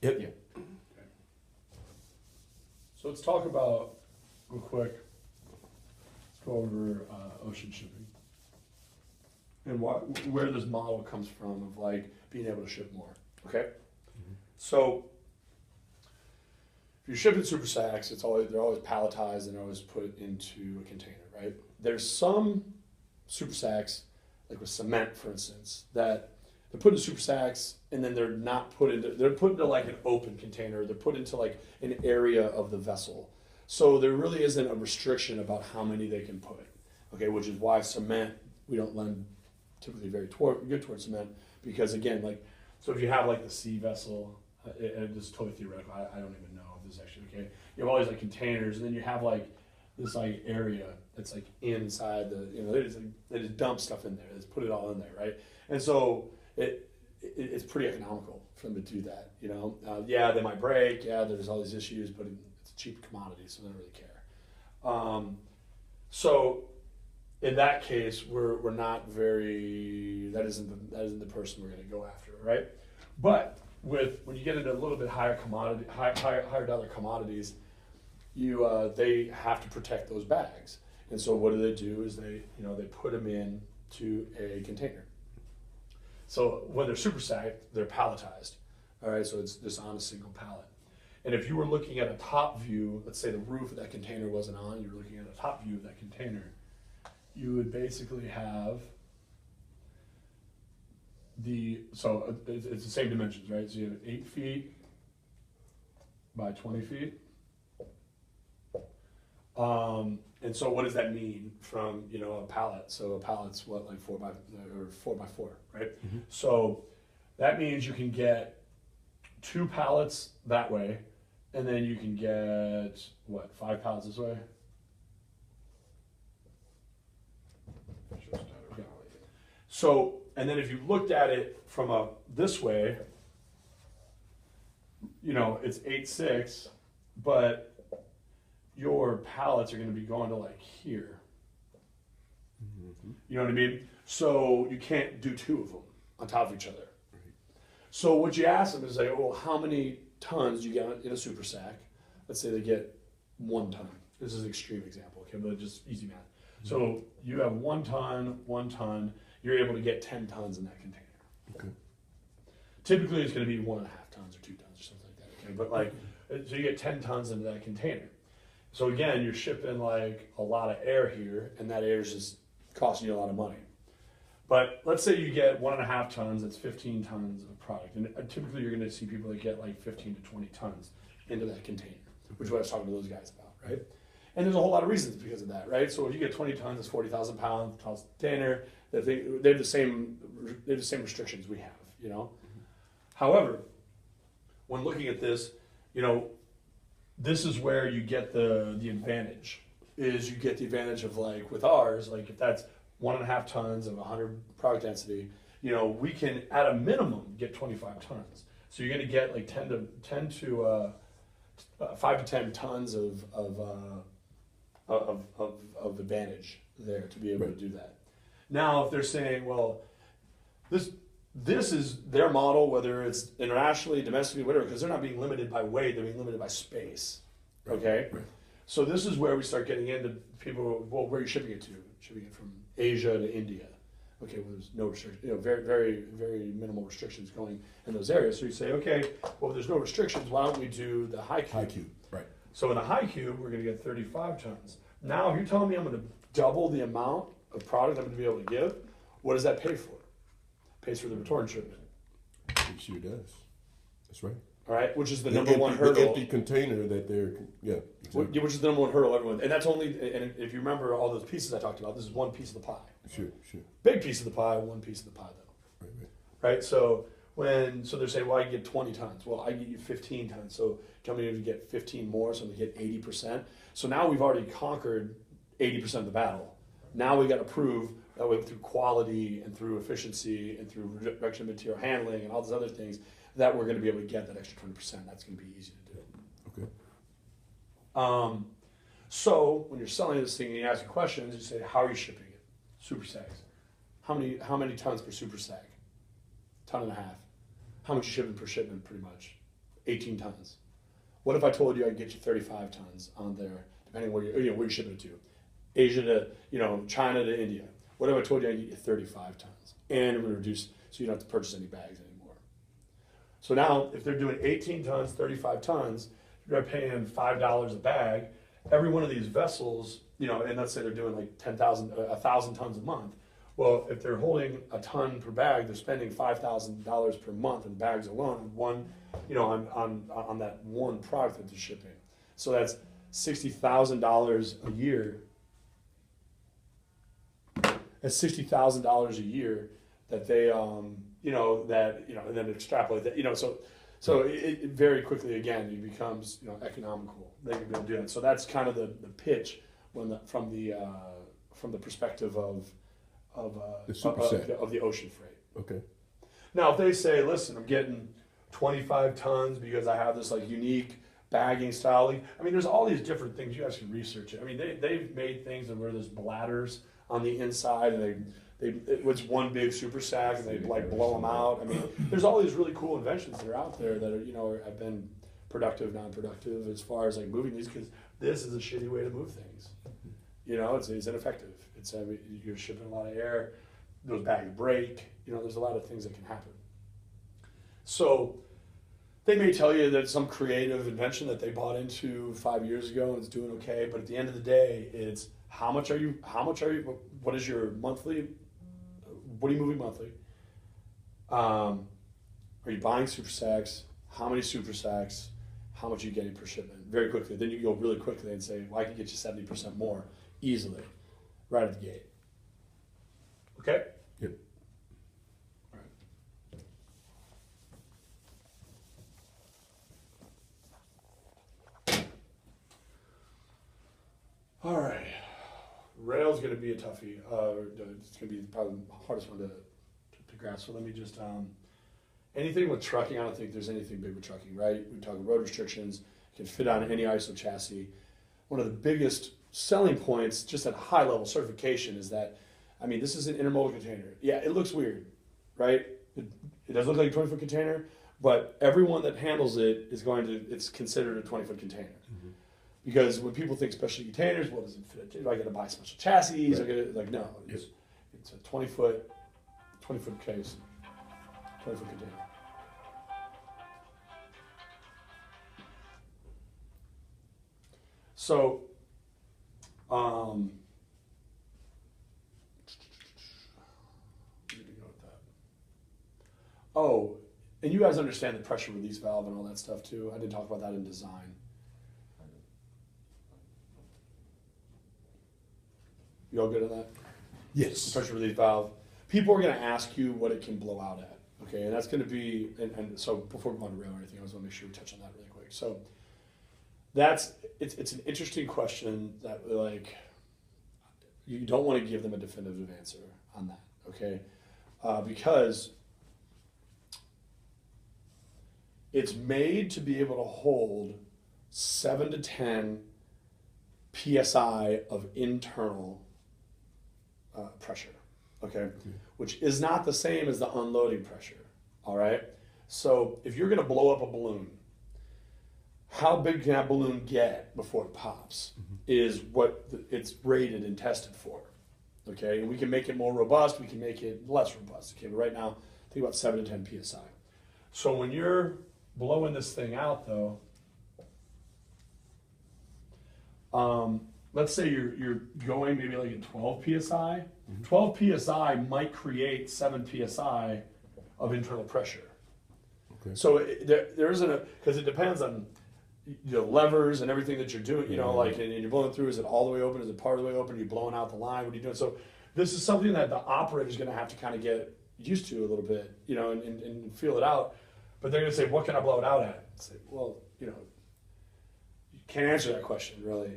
Yep. Yeah. Okay. So let's talk about, real quick, let's go over ocean shipping. And where this model comes from of like being able to ship more, okay? So if you're shipping super sacks, they're always palletized and always put into a container, right? There's some super sacks, like with cement, for instance, that they're put into super sacks and then they're put into like an open container. They're put into like an area of the vessel. So there really isn't a restriction about how many they can put, okay? Which is why cement, we don't lend typically very good towards cement, because again, like, so if you have like the sea vessel, and this is totally theoretical, I don't even know if this is actually okay. You have all these like containers, and then you have like this like area that's like inside the, they just dump stuff in there, they just put it all in there, right? And so it's pretty economical for them to do that, yeah, they might break, yeah, there's all these issues, but it's a cheap commodity, so they don't really care. So in that case, we're not very, that isn't the person we're going to go after, right? But when you get into a little bit higher dollar commodities, they have to protect those bags, and so what do is they put them into a container. So when they're super sacked, they're palletized, all right. So it's just on a single pallet. And if you were looking at a top view, let's say the roof of that container wasn't on, you were looking at a top view of that container, you would basically have it's the same dimensions, right? So you have 8 feet by 20 feet. And so what does that mean from, a pallet? So a pallet's what, like 4 by 4, right? Mm-hmm. So that means you can get 2 pallets that way, and then you can get, 5 pallets this way? So, and then if you looked at it from this way, it's 8-6, but your pallets are going to be going to like here. Mm-hmm. You know what I mean? So you can't do 2 of them on top of each other. Right. So what you ask them is like, well, how many tons do you get in a super sack? Let's say they get 1 ton. This is an extreme example, okay, but just easy math. Mm-hmm. So you have 1 ton, you're able to get 10 tons in that container. Okay. Typically it's going to be 1.5 tons or 2 tons or something like that, okay? But so you get 10 tons into that container. So again, you're shipping like a lot of air here, and that air is just costing you a lot of money. But let's say you get 1.5 tons, that's 15 tons of product. And typically you're gonna see people that get like 15 to 20 tons into that container, which is what I was talking to those guys about, right? And there's a whole lot of reasons because of that, right? So if you get 20 tons, it's 40,000 pounds container. They have the same restrictions we have, However, when looking at this, this is where you get the advantage. Is you get the advantage of like with ours, like if that's 1.5 tons of 100 product density, we can at a minimum get 25 tons. So you're going to get like 5 to 10 tons of advantage there to be able to do that. Now, if they're saying, well, this is their model, whether it's internationally, domestically, whatever, because they're not being limited by weight, they're being limited by space. Okay? Right. So this is where we start getting into people, well, where are you shipping it to? Shipping it from Asia to India. Okay, well, there's no restriction, very, very, very minimal restrictions going in those areas. So you say, okay, well, if there's no restrictions, why don't we do the high cube? High cube, right. So in the high cube, we're going to get 35 tons. Now, if you're telling me I'm going to double the amount of product I'm going to be able to give, what does that pay for? Pays for the return shipment. It sure does. That's right. All right, which is the number one hurdle. The empty container that they're, yeah. Exactly. Which is the number one hurdle, everyone. And that's only, and if you remember all those pieces I talked about, this is one piece of the pie. Sure. Big piece of the pie, one piece of the pie, though. Right. So they're saying, well, I can get 20 tons. Well, I get you 15 tons. So tell me if you get 15 more, so we get 80%. So now we've already conquered 80% of the battle. Now we got to prove that way through quality and through efficiency and through reduction of material handling and all those other things that we're going to be able to get that extra 20%. That's going to be easy to do. Okay. So when you're selling this thing and you ask questions, you say, how are you shipping it? Super sacks. How many tons per super sack? 1.5 tons. How much you shipping per shipment, pretty much? 18 tons. What if I told you I could get you 35 tons on there, depending where you're shipping it to, Asia to China to India. What if I told you I could get you 35 tons, and it would reduce, so you don't have to purchase any bags anymore. So now, if they're doing 18 tons, 35 tons, you're paying $5 a bag. Every one of these vessels, and let's say they're doing like 1,000 tons a month. Well, if they're holding a ton per bag, they're spending $5,000 per month in bags alone on that one product that they're shipping. So that's $60,000 a year. That's $60,000 a year that they and then extrapolate that. So it very quickly again it becomes economical. They can be able to do that. So that's kind of the pitch from the perspective of the ocean freight. Okay. Now, if they say, listen, I'm getting 25 tons because I have this like unique bagging style. I mean, there's all these different things. You guys can research it. I mean, they've made things where there's bladders on the inside, and it's one big super sack, and they like blow them out. I mean, there's all these really cool inventions that are out there that are have been productive, non-productive as far as like moving these, because this is a shitty way to move things. It's ineffective. You're shipping a lot of air. Those bags break. There's a lot of things that can happen. So they may tell you that some creative invention that they bought into 5 years ago and it's doing okay, but at the end of the day, it's how much are you, what is your monthly, what are you moving monthly? Are you buying super sacks? How many super sacks? How much are you getting per shipment? Very quickly. Then you go really quickly and say, well, I can get you 70% more easily right at the gate. Okay? Yep. All right. Rail's going to be a toughie. It's going to be probably the hardest one to grasp. So let me just, anything with trucking, I don't think there's anything big with trucking, right? We talk road restrictions, it can fit on any ISO chassis. One of the biggest selling points, just at high level certification, is that, this is an intermodal container. Yeah, it looks weird, right? It does look like a 20-foot container, but everyone that handles it it's considered a 20-foot container. Mm-hmm. Because when people think specialty containers, what does it fit? Do I got to buy special chassis? Right. No, it's a 20-foot case, 20-foot container. So, oh, and you guys understand the pressure release valve and all that stuff too. I didn't talk about that in design. You all good on that? Yes. Pressure release valve. People are going to ask you what it can blow out at. Okay, and that's going to be, and so before we go on to rail or anything, I just want to make sure we touch on that really quick. So it's an interesting question that you don't want to give them a definitive answer on that, okay? Because it's made to be able to hold 7 to 10 PSI of internal pressure, okay? Which is not the same as the unloading pressure, all right? So if you're gonna blow up a balloon, how big can that balloon get before it pops is what it's rated and tested for, okay? And we can make it more robust, we can make it less robust, okay? But right now, think about 7 to 10 PSI. So when you're blowing this thing out though, let's say you're going maybe like at 12 PSI. 12 PSI might create 7 PSI of internal pressure. Okay. So there isn't because it depends on levers and everything that you're doing, and you're blowing through, is it all the way open? Is it part of the way open? Are you blowing out the line? What are you doing? So this is something that the operator's going to have to kind of get used to a little bit, and feel it out. But they're going to say, what can I blow it out at? Say, well, you can't answer that question really.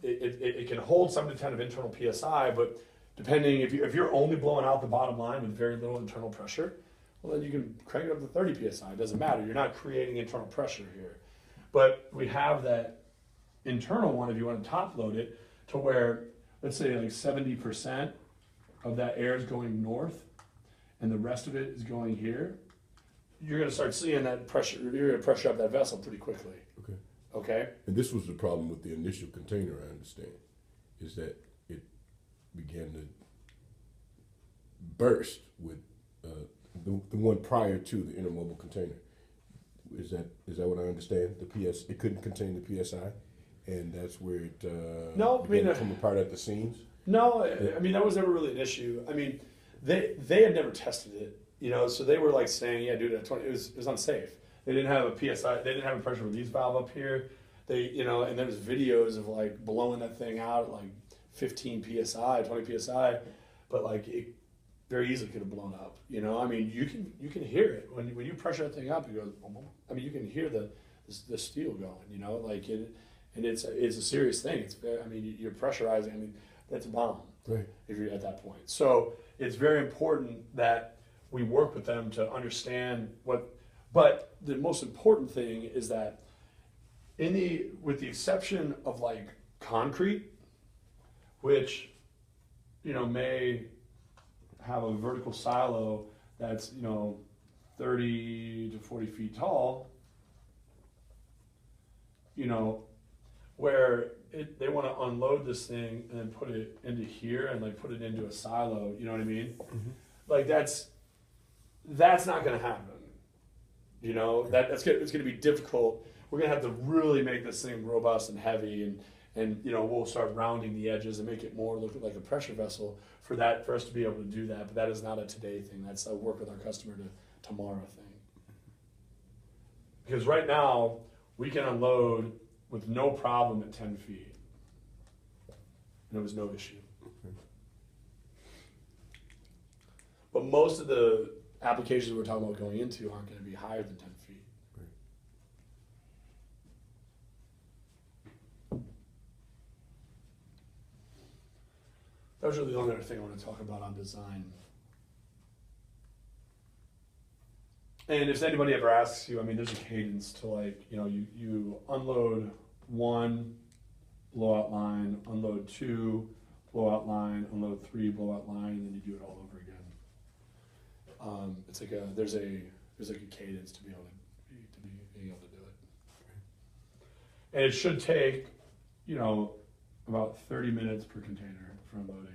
It can hold 7 to 10 of internal PSI, but depending if you're only blowing out the bottom line with very little internal pressure, well then you can crank it up to 30 PSI. It doesn't matter. You're not creating internal pressure here. But we have that internal one if you want to top load it to where, let's say like 70% of that air is going north and the rest of it is going here. you're going to start seeing that pressure. You're going to pressure up that vessel pretty quickly. Okay. Okay. And this was the problem with the initial container, I understand, is that it began to burst with the one prior to the intermobile container. Is that what I understand? It couldn't contain the PSI, and that's where it No, I mean, began to come apart at the seams. No, I mean that was never really an issue. I mean, they had never tested it, you know, so they were like saying, yeah, dude, at 20, it was unsafe. They didn't have a PSI, they didn't have a pressure release valve up here. They, you know, and there was videos of like blowing that thing out at like 15 psi, 20 psi, but like it very easily could have blown up. You know, I mean, you can hear it when you pressure that thing up. It goes. I mean, you can hear the steel going. You know, like it, and it's a serious thing. It's I mean, you're pressurizing. I mean, that's a bomb. Right. If you're at that point. So it's very important that we work with them to understand what. But the most important thing is that with the exception of like concrete, which, you know, may have a vertical silo that's, you know, 30 to 40 feet tall, you know, where they want to unload this thing and then put it into here and like put it into a silo, you know what I mean? Mm-hmm. Like that's not going to happen. You know, it's going to be difficult. We're going to have to really make this thing robust and heavy, and you know, we'll start rounding the edges and make it more look like a pressure vessel for us to be able to do that. But that is not a today thing. That's a work with our customer to tomorrow thing. Because right now we can unload with no problem at 10 feet. And it was no issue. Okay. But most of the applications we're talking about going into aren't going to be higher than 10 feet. That was really the only other thing I want to talk about on design. And if anybody ever asks you, I mean, there's a cadence to like, you know, you unload one blowout line, unload two blowout line, unload three blowout line, and then you do it all over again. It's like there's like a cadence to being able to do it. And it should take, you know, about 30 minutes per container for unloading.